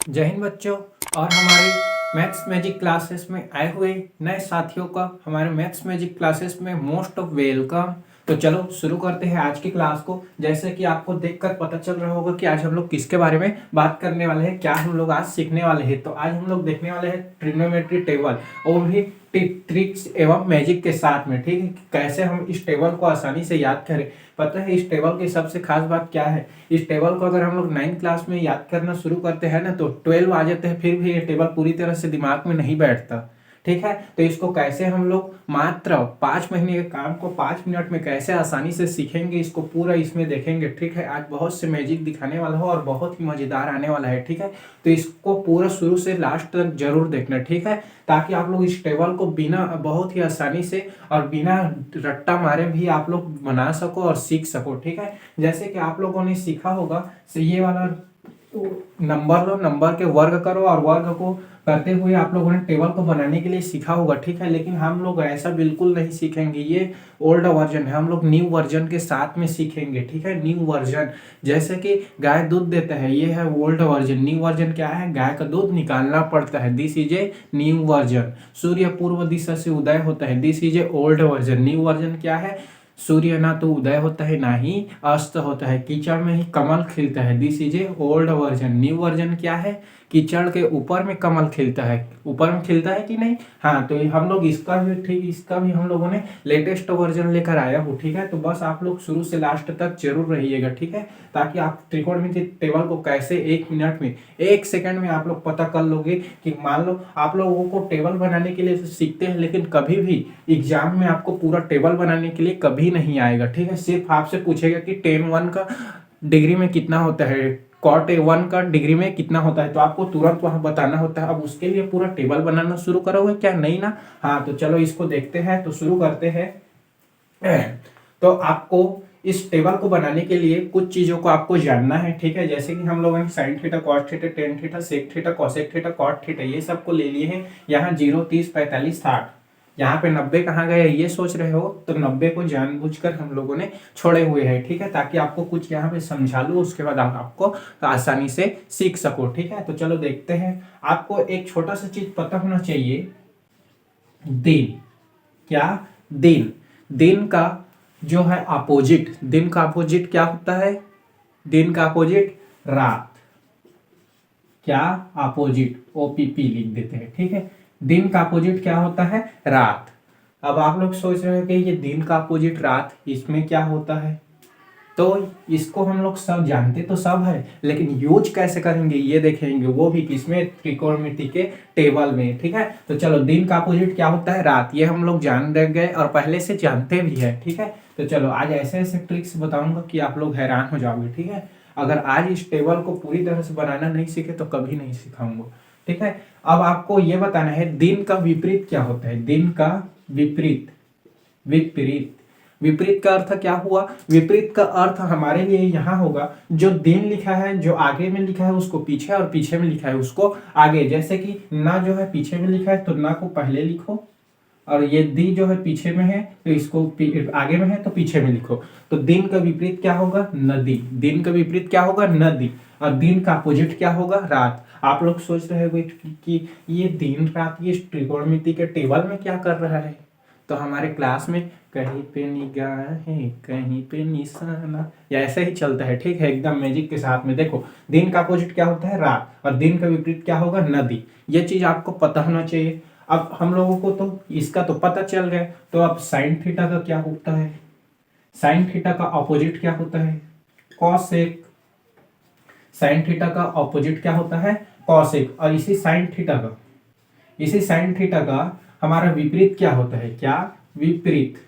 जय हिंद बच्चों। और हमारे मैथ्स मैजिक क्लासेस में आए हुए नए साथियों का हमारे मैथ्स मैजिक क्लासेस में मोस्ट ऑफ वेलकम। तो चलो शुरू करते हैं आज की क्लास को। जैसे कि आपको देखकर पता चल रहा होगा कि आज हम लोग किसके बारे में बात करने वाले हैं, क्या हम लोग आज सीखने वाले हैं। तो आज हम लोग देखने वाले हैं ट्रिग्नोमेट्री टेबल, और भी ट्रिक्स एवं मैजिक के साथ में। ठीक है, कि कैसे हम इस टेबल को आसानी से याद करें। पता है इस टेबल की सबसे खास बात क्या है? इस टेबल को अगर हम लोग 9th क्लास में याद करना शुरू करते हैं ना, तो 12 आ जाते हैं, फिर भी ये टेबल पूरी तरह से दिमाग में नहीं बैठता। ठीक है, तो इसको कैसे हम लोग मात्र 5 महीने के काम को 5 मिनट में कैसे आसानी से सीखेंगे, इसको पूरा इसमें देखेंगे। ठीक है, आज बहुत से मैजिक दिखाने वाला हो और बहुत ही मजेदार आने वाला है। ठीक है, तो इसको पूरा शुरू से लास्ट तक जरूर देखना। ठीक है, ताकि आप लोग इस टेबल को बिना बहुत ही आसानी से और बिना रट्टा मारे भी आप लोग बना सको और सीख सको। ठीक है, जैसे कि आप लोगों ने सीखा होगा, तो ये वाला नंबर लो, नंबर के वर्ग करो, और वर्ग को करते हुए आप लोगों ने टेबल को बनाने के लिए सीखा होगा। ठीक है, लेकिन हम लोग ऐसा बिल्कुल नहीं सीखेंगे, ये ओल्ड वर्जन है, हम लोग न्यू वर्जन के साथ में सीखेंगे। ठीक है, न्यू वर्जन जैसे कि गाय दूध देता है, ये है ओल्ड वर्जन। न्यू वर्जन क्या है? गाय का दूध निकालना पड़ता है, this is a new version. सूर्य पूर्व दिशा से उदय होता है, this is a old version. New version क्या है? सूर्य ना तो उदय होता है ना ही अस्त होता है, कीचड़ में ही कमल खिलता है, this is a old version. New version क्या है? कीचड़ के ऊपर में कमल खिलता है। ऊपर में खिलता है कि नहीं? हाँ, तो हम लोग इसका भी हम लोगों ने लेटेस्ट वर्जन लेकर आया हूँ। ठीक है, तो बस आप लोग शुरू से लास्ट तक जरूर रहिएगा। ठीक है, ताकि आप त्रिकोणमिति टेबल को कैसे 1 मिनट में 1 सेकंड में आप लोग पता कर लोगे। कि मान लो आप लोगों को टेबल बनाने के लिए सीखते हैं, लेकिन कभी भी एग्जाम में आपको पूरा टेबल बनाने के लिए कभी नहीं आएगा। ठीक है, सिर्फ आपसे पूछेगा कि tan1 का डिग्री में कितना होता है, cot1 का डिग्री में कितना होता है, तो आपको तुरंत वहां बताना होता है। अब उसके लिए पूरा टेबल बनाना शुरू करोगे क्या? नहीं ना। हाँ, तो चलो इसको देखते हैं, तो शुरू करते हैं। तो आपको इस टेबल को बनाने के लिए कुछ चीजों को आपको जानना है। ठीक है, जैसे कि हम लोगों ने sine theta, cos theta, tan theta, sec theta, cosec theta, cot theta, ये सबको ले लिए हैं। यहाँ 0, 30, 45, 60, यहाँ पे 90 कहाँ गए ये सोच रहे हो, तो 90 को जानबूझकर हम लोगों ने छोड़े हुए हैं। ठीक है, ताकि आपको कुछ यहाँ पे समझा लूँ, उसके बाद आपको आसानी से सीख सको। ठीक है, तो चलो देखते हैं। आपको एक छोटा सा चीज पता होना चाहिए, दिन। क्या? दिन। दिन का जो है अपोजिट, दिन का अपोजिट क्या होता है? दिन का अपोजिट रात। क्या? अपोजिट, ओपीपी लिख देते हैं। ठीक है, दिन का अपोजिट क्या होता है? रात। अब आप लोग सोच रहे हो कि ये दिन का अपोजिट रात, इसमें क्या होता है? तो इसको हम लोग सब जानते तो सब है, लेकिन यूज कैसे करेंगे ये देखेंगे, वो भी किसमें? त्रिकोणमिति के टेबल में। ठीक है, तो चलो दिन का अपोजिट क्या होता है? रात, ये हम लोग जान गए और पहले से जानते भी है। ठीक है, तो चलो आज ऐसे ऐसे ट्रिक्स बताऊंगा कि आप लोग हैरान हो जाओगे। ठीक है, अगर आज इस टेबल को पूरी तरह से बनाना नहीं सीखे तो कभी नहीं सिखाऊंगा। ठीक है, अब आपको ये बताना है दिन का विपरीत क्या होता है। दिन का विपरीत, विपरीत, विपरीत का अर्थ क्या हुआ? विपरीत का अर्थ हमारे लिए यहाँ होगा, जो दिन लिखा है, जो आगे में लिखा है उसको पीछे, और पीछे में लिखा है उसको आगे। जैसे कि ना जो है पीछे में लिखा है तो ना को पहले लिखो, और ये दी जो है पीछे में है तो इसको आगे में है तो पीछे में लिखो। तो दिन का विपरीत क्या होगा? नदी। दिन का विपरीत क्या होगा? नदी। और दिन का अपोजिट क्या होगा? रात। आप लोग सोच रहे होंगे कि ये दिन रात ये त्रिकोणमिति के टेबल में क्या कर रहा है, तो हमारे क्लास में कहीं पे निगाहें कहीं पे निशाना, या ऐसे ही चलता है। ठीक है, एकदम मैजिक के साथ में। देखो, दिन का अपोजिट क्या होता है? रात, और दिन का विपरीत क्या होगा? नदी। ये चीज आपको पता होना चाहिए। अब हम लोगों को तो इसका तो पता चल गया, तो अब साइन थीटा का क्या होता है? साइन थीटा का ऑपोजिट क्या होता है? कॉसेक। साइन थीटा का ऑपोजिट क्या होता है? कॉसेक। और इसी साइन थीटा का हमारा विपरीत क्या होता है? क्या? विपरीत।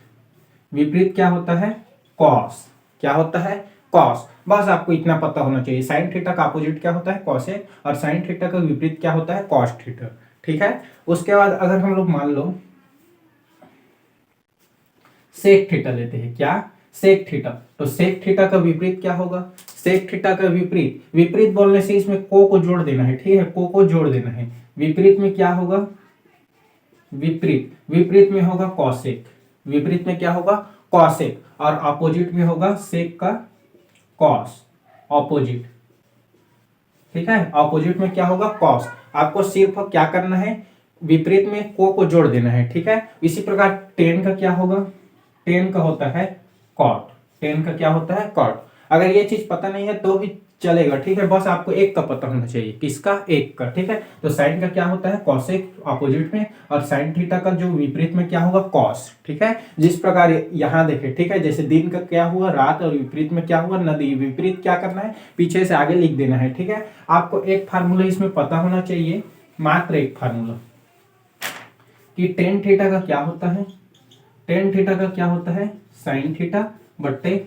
विपरीत क्या होता है? कॉस। क्या होता है? कॉस। बस आपको इतना पता होना चाहिए, साइन थीटा का अपोजिट क्या होता है? कॉसेक, और साइन थीटा का विपरीत क्या होता है? Cos theta. ठीक है, उसके बाद अगर हम लोग मान लो सेक थीटा लेते हैं। क्या? Sec theta. तो सेक थीटा का विपरीत क्या होगा? सेक थीटा का विपरीत, विपरीत बोलने से इसमें को जोड़ देना है। ठीक है, को जोड़ देना है। विपरीत में क्या होगा? विपरीत, विपरीत में होगा कॉसेक। विपरीत में क्या होगा? कॉसेक। और अपोजिट में होगा सेक का कॉस, ऑपोजिट। ठीक है। ऑपोजिट में क्या होगा, कॉस। आपको सिर्फ क्या करना है, विपरीत में को जोड़ देना है, ठीक है। इसी प्रकार टेन का क्या होगा, टेन का होता है कॉट, टेन का क्या होता है कॉट। अगर ये चीज पता नहीं है तो भी चलेगा, ठीक है, बस आपको एक का पता होना चाहिए, किसका, एक का, ठीक है। तो साइन का क्या होता है कॉसेक ऑपोजिट में, और साइन थीटा का जो विपरीत में क्या होगा, कॉस, ठीक है। जिस प्रकार यहाँ देखे, ठीक है, जैसे दिन का क्या हुआ रात, और विपरीत में क्या हुआ नदी। विपरीत क्या करना है, पीछे से आगे लिख देना है, ठीक है। आपको एक फार्मूला इसमें पता होना चाहिए, मात्र एक फार्मूला, कि टेन थीटा का क्या होता है, टेन थीटा का क्या होता है, साइन थीटा बट्टे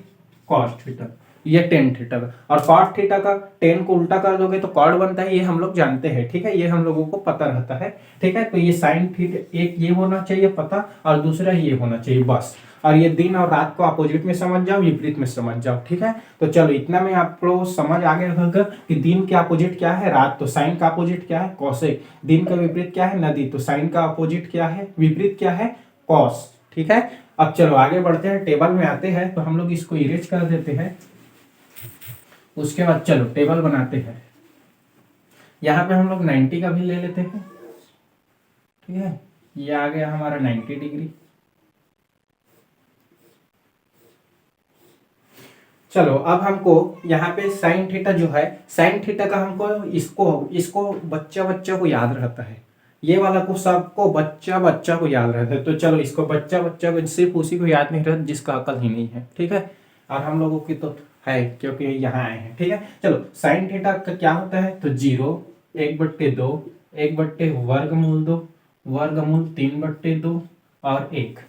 कॉस थीटा, ये टेन थीटा का। और कॉट थीटा का टेन को उल्टा कर दोगे तो कॉट बनता है, ये हम लोग जानते हैं, ठीक है, ये हम लोगों को पता रहता है, ठीक है। तो ये साइन थीटा एक ये होना चाहिए पता, और दूसरा ये होना चाहिए बस। और ये दिन और रात को अपोजिट में समझ जाओ, विपरीत में समझ जाओ, ठीक है। तो चलो इतना में आप लोग समझ आ गए होगा कि दिन के अपोजिट क्या है, रात, तो साइन का अपोजिट क्या है, कॉसेक। दिन का विपरीत क्या है, नदी, तो साइन का अपोजिट क्या है, विपरीत क्या है, कॉस, ठीक है। अब चलो आगे बढ़ते हैं, टेबल में आते हैं, तो हम लोग इसको इरेज कर देते हैं। उसके बाद चलो टेबल बनाते हैं। यहाँ पे हम लोग 90 का भी ले लेते हैं, ठीक है। ये आ गया हमारा 90 डिग्री। चलो अब हमको यहाँ पे साइन थीटा जो है, साइन थीटा का हमको इसको बच्चा बच्चा को याद रहता है, ये वाला को सबको बच्चा बच्चा को याद रहता है। तो चलो इसको बच्चा बच्चा को, सिर्फ उसी को याद नहीं रहता जिसका अकल ही नहीं है, ठीक है। और हम लोगों की तो है क्योंकि यहाँ आए हैं, ठीक है। चलो साइन थीटा का क्या होता है, तो 0, 1/2, 1/, वर्गमूल 2, वर्गमूल 3/2 और 1।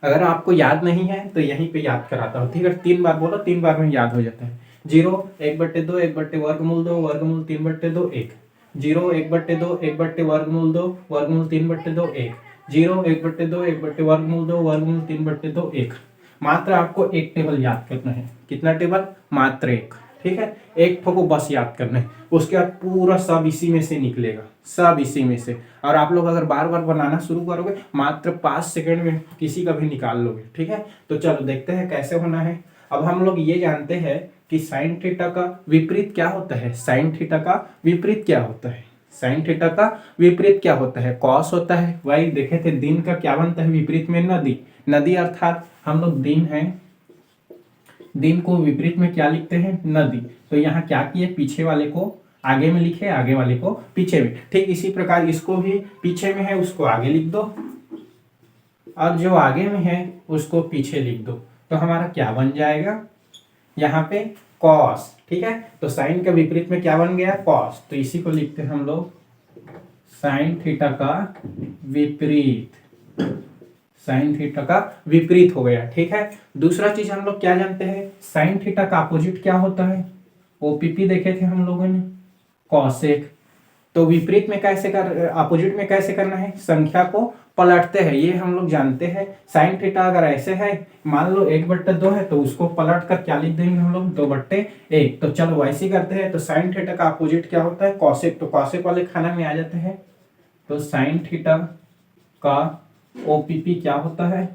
अगर आपको याद नहीं है तो यहीं पे याद कराता हूँ, ठीक है। 3 बार बोलो, 3 बार में याद हो जाता है। 0, 1/2, 1/, वर्गमूल 2, वर्गमूल 3/2, 1। 0, 1/2, 1/, वर्गमूल 2, वर्गमूल 3/2, 1। 0, 1/2, 1/, वर्गमूल 2, वर्गमूल 3/2, 1। मात्र आपको एक टेबल याद करना है, कितना टेबल, मात्र एक, ठीक है। एक ठो को बस याद करना है, उसके बाद पूरा सब इसी में से निकलेगा, सब इसी में से। और आप लोग अगर बार बार बनाना शुरू करोगे मात्र 5 सेकंड में किसी का भी निकाल लोगे, ठीक है। तो चलो देखते हैं कैसे होना है। अब हम लोग ये जानते हैं कि साइन थीटा का विपरीत क्या होता है, साइन थीटा का विपरीत क्या होता है, साइन थीटा का विपरीत क्या होता है, कॉस होता है। वही देखे थे, दिन का क्या बनता है विपरीत में, नदी, नदी अर्थात हम लोग दिन है, दिन को विपरीत में क्या लिखते हैं, नदी। तो यहाँ क्या किए, पीछे वाले को आगे में लिखे, आगे वाले को पीछे में, ठीक इसी प्रकार इसको भी पीछे में है उसको आगे लिख दो, और जो आगे में है उसको पीछे लिख दो। तो हमारा क्या बन जाएगा, यहाँ पे कॉस, ठीक है। तो साइन का विपरीत में क्या बन गया, कॉस। तो इसी को लिखते हैं हम लोग साइन थीटा का विपरीत, साइन थीटा का विपरीत हो गया, ठीक है। दूसरा चीज हम लोग क्या जानते हैं, साइन थीटा का अपोजिट क्या होता है, ओपीपी देखे थे हम लोगों ने, कॉसेक। तो विपरीत में कैसे अपोजिट में कैसे करना है, संख्या को पलटते हैं, ये हम लोग जानते हैं। साइन थीटा अगर ऐसे है, मान लो 1/2 है, तो उसको पलट कर क्या लिख देंगे हम लोग, 2/1। तो चलो वैसे ही करते हैं। तो साइन थीटा का अपोजिट क्या होता है, कॉसेक। तो कॉसेक वाले खाना में आ जाते हैं। तो साइन थीटा का ओपीपी क्या होता है,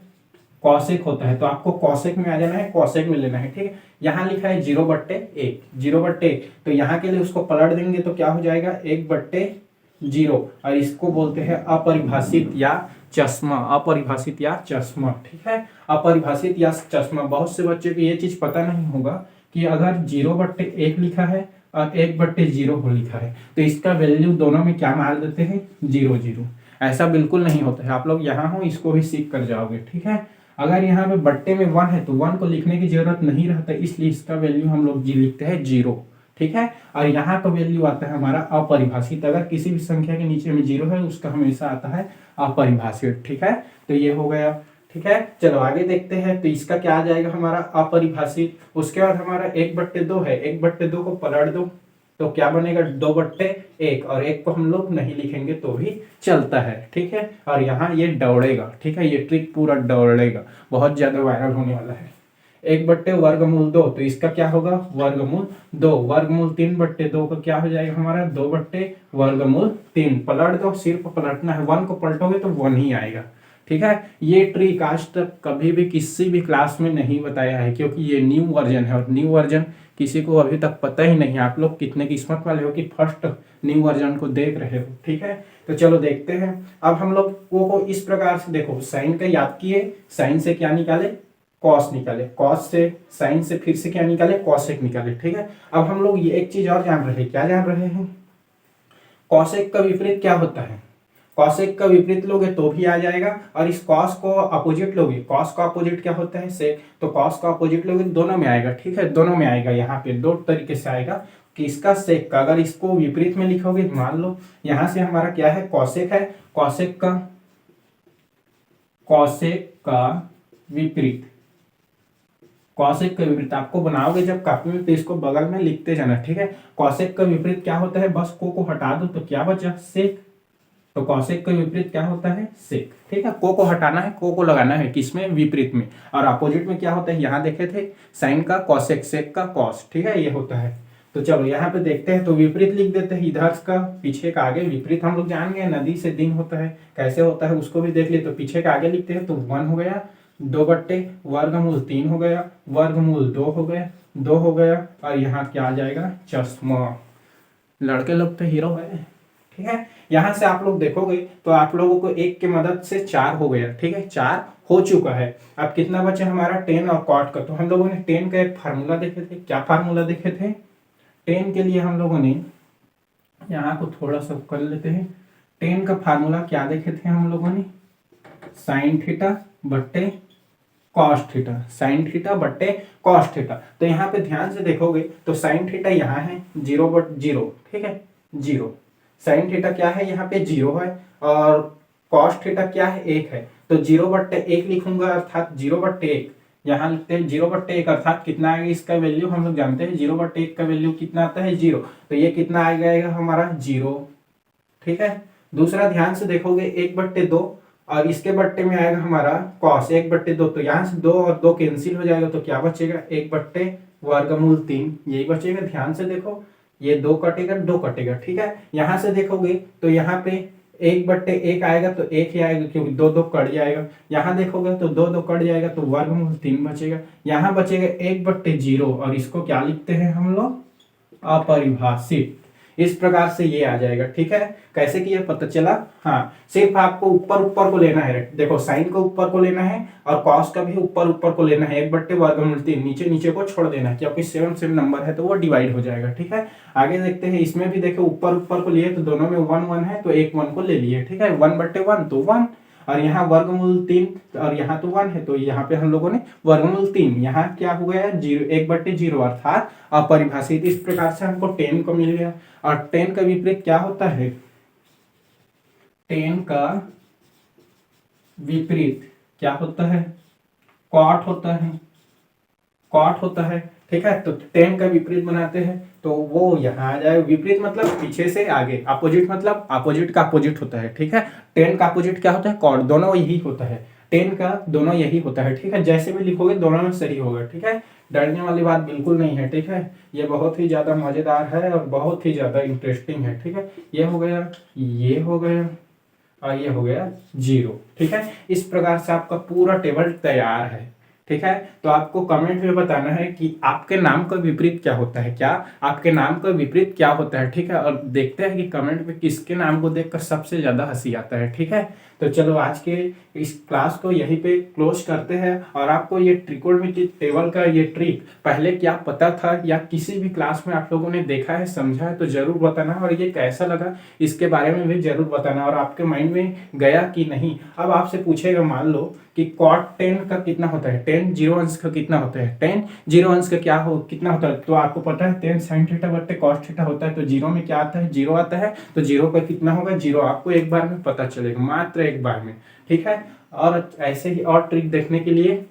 कॉसेक होता है। तो आपको कॉसेक में आ जाना है, कॉसेक में लेना है, ठीक है। यहाँ लिखा है 0/1, 0/1, तो यहाँ के लिए उसको पलट देंगे तो क्या हो जाएगा, 1/0। और इसको बोलते हैं अपरिभाषित या चश्मा, अपरिभाषित या चश्मा, ठीक है। अपरिभाषित या चश्मा। बहुत से बच्चे को ये चीज पता नहीं होगा कि अगर 0/1 लिखा है और 1/0 लिखा है तो इसका वैल्यू दोनों में क्या मार देते हैं, 0 0। ऐसा बिल्कुल नहीं होता है, आप लोग यहाँ हो इसको भी सीख कर जाओगे, ठीक है। अगर यहाँ पे बट्टे में 1 है तो 1 को लिखने की जरूरत नहीं रहता, इसलिए इसका वैल्यू हम लोग लिखते हैं 0, ठीक है। और यहाँ का वैल्यू आता है हमारा अपरिभाषित। अगर किसी भी संख्या के नीचे में 0 है उसका हमेशा आता है अपरिभाषित, ठीक है। तो ये हो गया, ठीक है। चलो आगे देखते हैं। तो इसका क्या आ जाएगा हमारा अपरिभाषित। उसके बाद हमारा 1/2 है, 1/2 को पलट दो तो क्या बनेगा, 2/1। और 1 को हम लोग नहीं लिखेंगे तो भी चलता है, ठीक है। और यहाँ ये दौड़ेगा, ठीक है, ये ट्रिक पूरा दौड़ेगा, बहुत ज्यादा वायरल होने वाला है। 1/वर्गमूल 2, तो इसका क्या होगा, वर्गमूल 2। वर्गमूल 3/2 का क्या हो जाएगा हमारा, 2/वर्गमूल 3। पलट दो, सिर्फ पलटना है, 1 को पलटोगे तो 1 ही आएगा, ठीक है। ये ट्रिक आज तक कभी भी किसी भी क्लास में नहीं बताया है, क्योंकि ये न्यू वर्जन है, और न्यू वर्जन किसी को अभी तक पता ही नहीं है। आप लोग कितने किस्मत वाले हो कि फर्स्ट न्यू वर्जन को देख रहे हो। ठीक है, तो चलो देखते हैं। अब हम लोग को इस प्रकार से देखो, साइन का याद किए, साइन से क्या निकाले, कॉस निकाले, कॉस से साइन से फिर से क्या निकाले, कॉसेक निकाले। ठीक है, अब हम लोग ये एक चीज और जान रहे हैं, क्या जान रहे हैं, कॉसेक का विपरीत क्या होता है। कॉसेक का विपरीत लोगे तो भी आ जाएगा, और इस कॉस को अपोजिट लोगे, कॉस का अपोजिट क्या होता है, सेक, तो कॉस का अपोजिट लोगे दोनों में आएगा। ठीक है, दोनों में आएगा, यहाँ पे दो तरीके से आएगा कि इसका सेक का, अगर इसको विपरीत में लिखोगे, मान लो यहाँ से हमारा क्या है, कॉसेक है, कॉसेक का विपरीत, कॉसेक का विपरीत आपको बनाओगे जब कॉपी में तो इसको बगल में लिखते जाना। ठीक है, कॉसेक का विपरीत क्या होता है, बस को हटा दो तो क्या बचा, सेक, तो कॉसेक का विपरीत क्या होता है, सेक। ठीक है, को हटाना है, को लगाना है किसमें, विपरीत में, और अपोजिट में क्या होता है, यहाँ देखे थे साइन का कॉसेक, सेक का कॉस। ठीक है, ये होता है। तो चलो यहाँ पे देखते हैं, तो विपरीत लिख देते हैं, इधर का पीछे का आगे, विपरीत हम लोग जान गए, नदी से दिन होता है, कैसे होता है उसको भी देख लिए। तो पीछे का आगे लिखते हैं, तो 1 हो गया, 2 वर्गमूल 3 हो गया, वर्गमूल 2 हो गया, 2 हो गया, और यहाँ क्या आ जाएगा, चश्मा। लड़के लोग तो हीरो है। ठीक है, यहाँ से आप लोग देखोगे तो आप लोगों को एक की मदद से 4 हो गया। ठीक है, 4 हो चुका है। अब कितना बचे हमारा, 10 और कॉट का। तो हम लोगों ने 10 का एक फार्मूला देखे थे, क्या फार्मूला देखे थे, 10 के लिए हम लोगों ने, यहाँ को थोड़ा सा कर लेते हैं, 10 का फार्मूला क्या देखे थे हम लोगों ने, साइन थीटा बट्टे कॉस थीटा, साइन थीटा बट्टे कॉस थीटा। तो यहाँ पे ध्यान से देखोगे तो साइन थीटा यहाँ है 0/0। ठीक है, 0, साइन थीटा क्या है, यहाँ पे 0 है, और कॉस थीटा क्या है, 1 है। तो 0/1 लिखूंगा, अर्थात 0/1, यहाँ लिखते हैं 0/1, अर्थात कितना आएगा इसका वैल्यू, हम लोग जानते हैं 0/1 का वैल्यू कितना आता है, 0। तो ये कितना आ जाएगा हमारा, 0। ठीक है, दूसरा ध्यान से देखोगे 1/2, और इसके बट्टे में आएगा हमारा कॉस 1/2। तो यहाँ से 2 और 2 कैंसिल हो जाएगा, तो क्या बचेगा, 1/√3, यही बचेगा। ध्यान से देखो, ये 2 कटेगा, 2 कटेगा। ठीक है, यहाँ से देखोगे तो यहाँ पे 1/1 आएगा, तो 1 ही आएगा, क्योंकि 2 कट जाएगा। यहाँ देखोगे तो 2 कट जाएगा, तो वर्गमूल 3 बचेगा। यहाँ बचेगा 1/0, और इसको क्या लिखते हैं हम लोग, अपरिभाषित। इस प्रकार से ये आ जाएगा। ठीक है, कैसे किया पता चला, हाँ, सिर्फ आपको ऊपर को लेना है। देखो, साइन को ऊपर को लेना है, और कॉस का भी ऊपर को लेना है, 1/√3, नीचे को छोड़ देना है, क्योंकि सेम नंबर है तो वो डिवाइड हो जाएगा। ठीक है, आगे देखते हैं, इसमें भी देखो ऊपर को लिए तो दोनों में 1 है, तो एक 1 को ले लिए। ठीक है, 1/1 तो 1, और यहाँ वर्गमूल 3, और यहाँ तो 1 है, तो यहाँ पे हम लोगों ने वर्गमूल 3, यहाँ क्या हो गया, 1/0, अर्थात अपरिभाषित। इस प्रकार से हमको 10 को मिल गया। और 10 का विपरीत क्या होता है, 10 का विपरीत क्या होता है, कॉट होता है, कॉट होता है। ठीक है, तो 10 का विपरीत बनाते हैं, तो वो यहाँ आ जाए, विपरीत मतलब पीछे से आगे, अपोजिट मतलब अपोजिट का अपोजिट होता है। ठीक है, 10 का अपोजिट क्या होता है, कॉट, दोनों यही होता है, 10 का दोनों यही होता है। ठीक है, जैसे भी लिखोगे दोनों में सही होगा। ठीक है, डरने वाली बात बिल्कुल नहीं है। ठीक है, ये बहुत ही ज्यादा मजेदार है और बहुत ही ज्यादा इंटरेस्टिंग है। ठीक है, ये हो गया, ये हो गया, और ये हो गया 0। ठीक है, इस प्रकार से आपका पूरा टेबल तैयार है। ठीक है, तो आपको कमेंट में बताना है कि आपके नाम का विपरीत क्या होता है, क्या आपके नाम का विपरीत क्या होता है। ठीक है, और देखते हैं कि कमेंट में किसके नाम को देखकर सबसे ज्यादा हंसी आता है। ठीक है, तो चलो आज के इस क्लास को यहीं पे क्लोज करते हैं। और आपको ये ट्रिकोणमिति टेबल का ये ट्रिक पहले क्या पता था, या किसी भी क्लास में आप लोगों ने देखा है, समझा है, तो जरूर बताना, और ये कैसा लगा इसके बारे में भी जरूर बताना, और आपके माइंड में गया कि नहीं। अब आपसे पूछेगा, मान लो कि cot 10 का कितना होता है, 10 0 अंश का कितना होता है, 10 0 अंश का कितना होता है, तो आपको पता है 10 sin थीटा बट्टे cos थीटा होता है, तो 0 में क्या आता है, 0 आता है, तो 0 का कितना होगा, 0 आपको एक बार में पता चलेगा, मात्र एक बार में। ठीक है, और ऐसे ही और ट्रिक देखने के लिए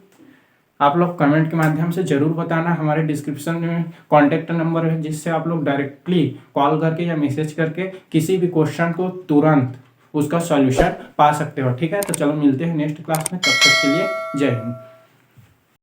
आप लोग कमेंट के माध्यम से जरूर बताना। हमारे डिस्क्रिप्शन में कॉन्टैक्ट नंबर है, जिससे आप लोग डायरेक्टली कॉल करके या मैसेज करके किसी भी क्वेश्चन को तुरंत उसका सॉल्यूशन पा सकते हो। ठीक है, तो चलो मिलते हैं नेक्स्ट क्लास में, तब तक के लिए जय हिंद।